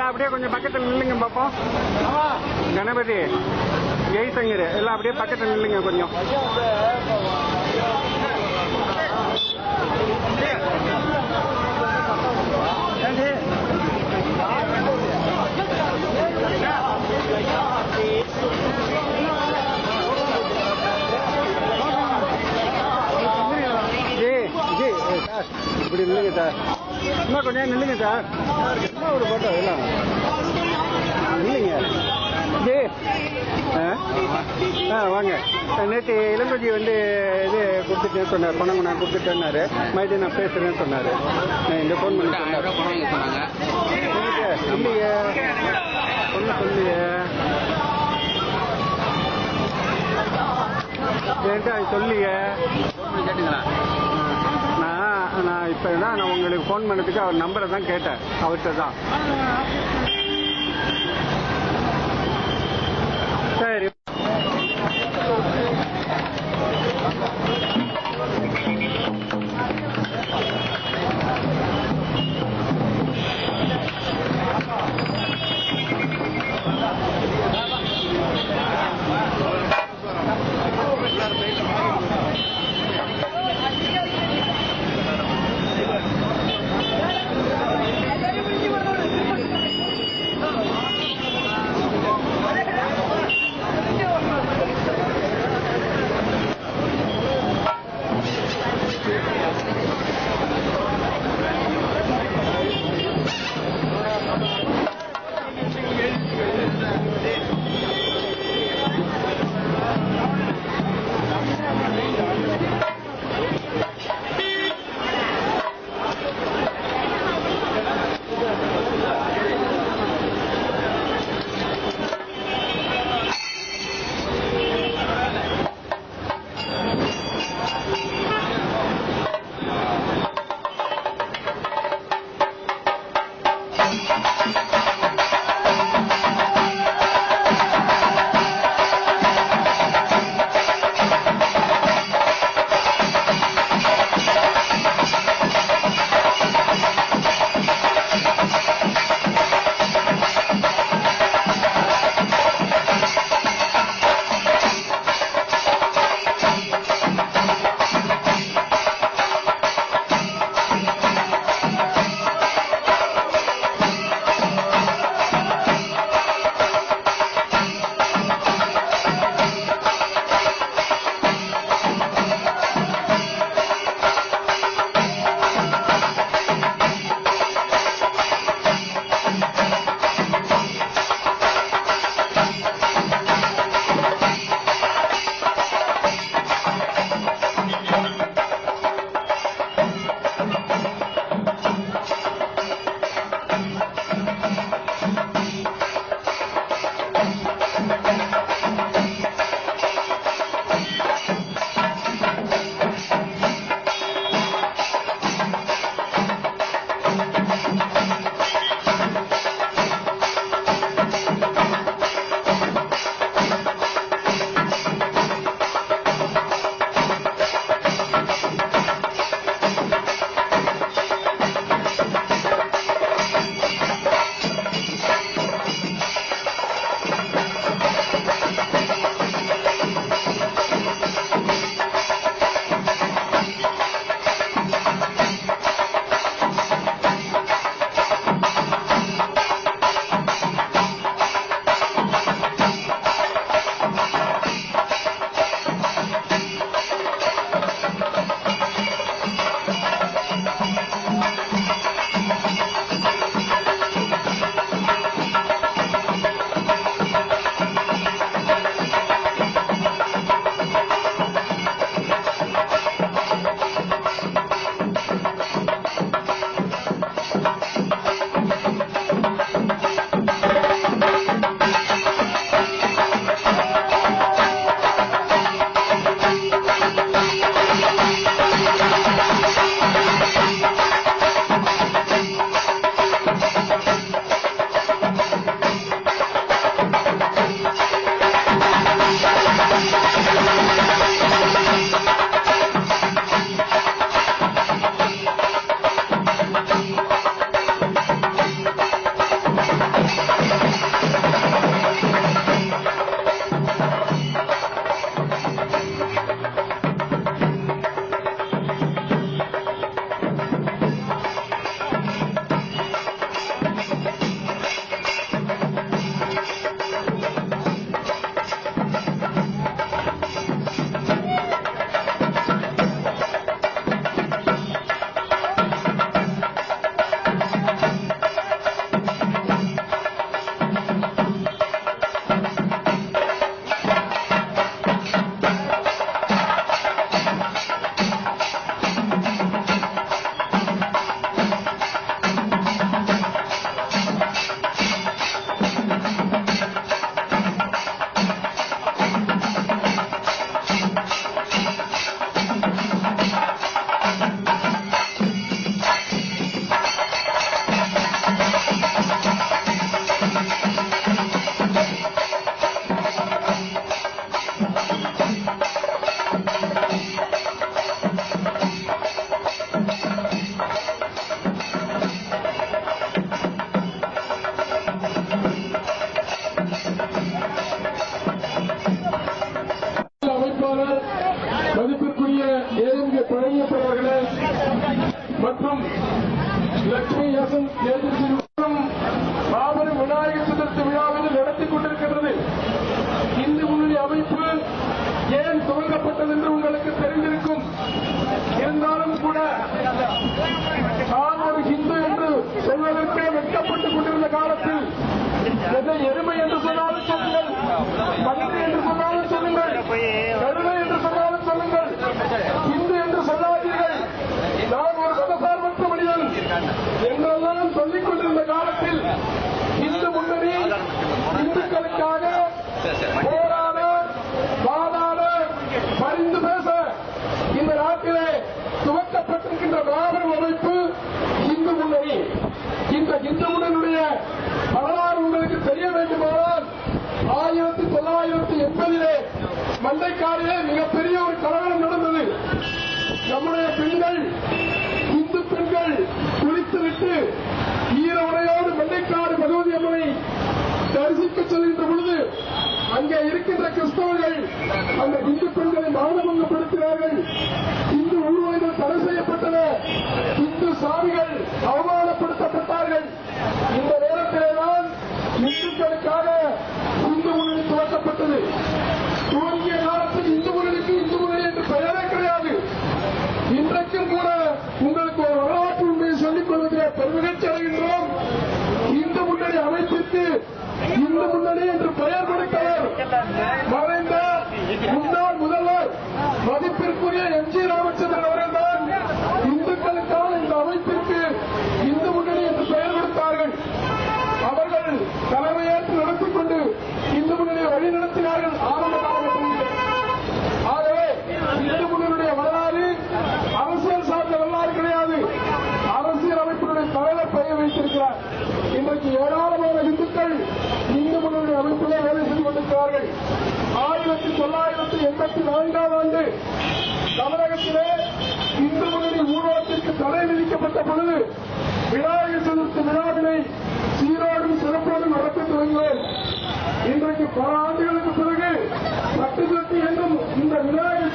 அப்படியே கொஞ்சம் பக்கத்தில் நில்லுங்க பார்ப்போம். கணபதி, ஜெய்சங்கர் எல்லாம் அப்படியே பக்கத்தில் நில்லுங்க கொஞ்சம். இப்படி நில்லுங்க சார், இன்னும் கொஞ்சம் நில்லுங்க சார். இன்னும் ஒரு போட்டோ எல்லாம் இல்லைங்க. வாங்க. நேற்று இளங்கோஜி வந்து இது கொடுத்துட்டேன்னு சொன்னார், பணம் நான் கொடுத்துட்டேன்னாரு. மறுபடியும் நான் பேசுறேன்னு சொன்னார். நான் இந்த ஃபோன் பண்ணி சொன்னாங்க. இல்லையே ஒன்றும் சொல்லியே என்கிட்ட அது சொல்லியே. நான் இப்போ தான் நான் உங்களுக்கு ஃபோன் பண்ணதுக்கு அவர் நம்பரை தான் கேட்டேன், அவர்கிட்ட தான். சரி. லட்சுமி ஏஜென்சி மாபெரும் விநாயகர் சதுர்த்தி விழாவில் நடத்திக் கொண்டிருக்கின்றது. இந்து முன்னணி அமைப்பு ஏன் துவங்கப்பட்டது என்று உங்களுக்கு தெரிந்திருக்கும். இருந்தாலும் கூட நான் ஒரு ஹிந்து என்று சொல்வதற்கே வெட்கப்பட்டுக் கொண்டிருந்த காலத்தில் எதை எருமை என்று சொன்னாலும் சொல்லுங்கள், பன்றி என்று சொன்னாலும் சொல்லுங்கள், கழுதை என்று சொன்னாலும் சொல்லுங்கள், இந்து என்று சொல்லாதீர்கள், நான் ஒரு மதசார்பற்ற மனிதன் என்றெல்லாம் சொல்லிக் கொண்டிருந்த காலத்தில் இந்து முன்னணி இந்துக்களுக்காக போராட, வாதாட, பரிந்து பேச இந்த நாட்டிலே துவக்கப்பட்டிருக்கின்ற மாபெரும் அமைப்பு இந்து முன்னணி. இந்த இந்து முன்னணியுடைய வரலாறு உங்களுக்கு தெரிய வேண்டுமானால் 1980 மண்டைக்காரிலே மிகப்பெரிய ஒரு கலவரம் நடந்தது. நம்முடைய பெண்கள், இந்து பெண்கள் குளித்துவிட்டு ஈர உடையோடு மண்டைக்காடு பகவதி அம்மனை தரிசிக்க செல்கின்ற பொழுது அங்கே இருக்கின்ற கிறிஸ்தவர்கள் அந்த இந்து பெண்களை மானபங்கப்படுத்தினார்கள். இந்து ஊர்வலங்கள் தடை செய்யப்பட்டன. இந்து சாமிகள் அவமானப்படுத்தப்பட்டார்கள். இந்த நேரத்திலேதான் இந்துக்களுக்காக இந்து முன்னணி துவக்கப்பட்டது. துவங்கிய காலத்தில் இந்து முன்னணிக்கு இந்து முன்னணி என்று பெயரே கிடையாது. இன்றைக்கும் கூட உங்களுக்கு ஒரு வரலாற்று உண்மையை சொல்லிக் கொள்வதில் பெருமகிழ்ச்சி அடைகின்றோம். இந்து முன்னணி அமைப்பிற்கு இந்து முன்னணி என்று பெயர் கொடுத்தவர் மறைந்த முன்னாள் முதல்வர் மதிப்பிற்குரிய எம்.ஜி. ராமச்சந்திரன் அவர்கள்தான் இந்துக்களுக்கான இந்த அமைப்பிற்கு இந்து முன்னணி என்று பெயர் கொடுத்தார்கள். அவர்கள் தலைமையேற்று நடத்திக் கொண்டு இந்து முன்னணியை வழிநடத்தினார்கள் ஆரம்ப காலகட்டத்தில். ஆகவே இந்து முன்னணியுடைய வரலாறு அரசியல் சார்ந்த வரலாறு கிடையாது. அரசியல் அமைப்பினுடைய தலைவர் பெயர் வைத்திருக்கிறார். இன்றைக்கு ஏராளமான இந்துக்கள் இந்து முன்னணி அமைப்பிலே வேலை செய்து கொண்டிருக்கிறார்கள். 1984 ஆண்டு தமிழகத்திலே இந்து முன்னணி ஊர்வலத்திற்கு தடை விதிக்கப்பட்ட பொழுது விநாயகர் சதுர்த்தி விழாவினை சீரோடும் சிறப்போடும் நடத்தி துவங்கினோம். இன்றைக்கு பல ஆண்டுகளுக்கு பிறகு சட்டத்திற்கு என்றும் இந்த விநாயகர்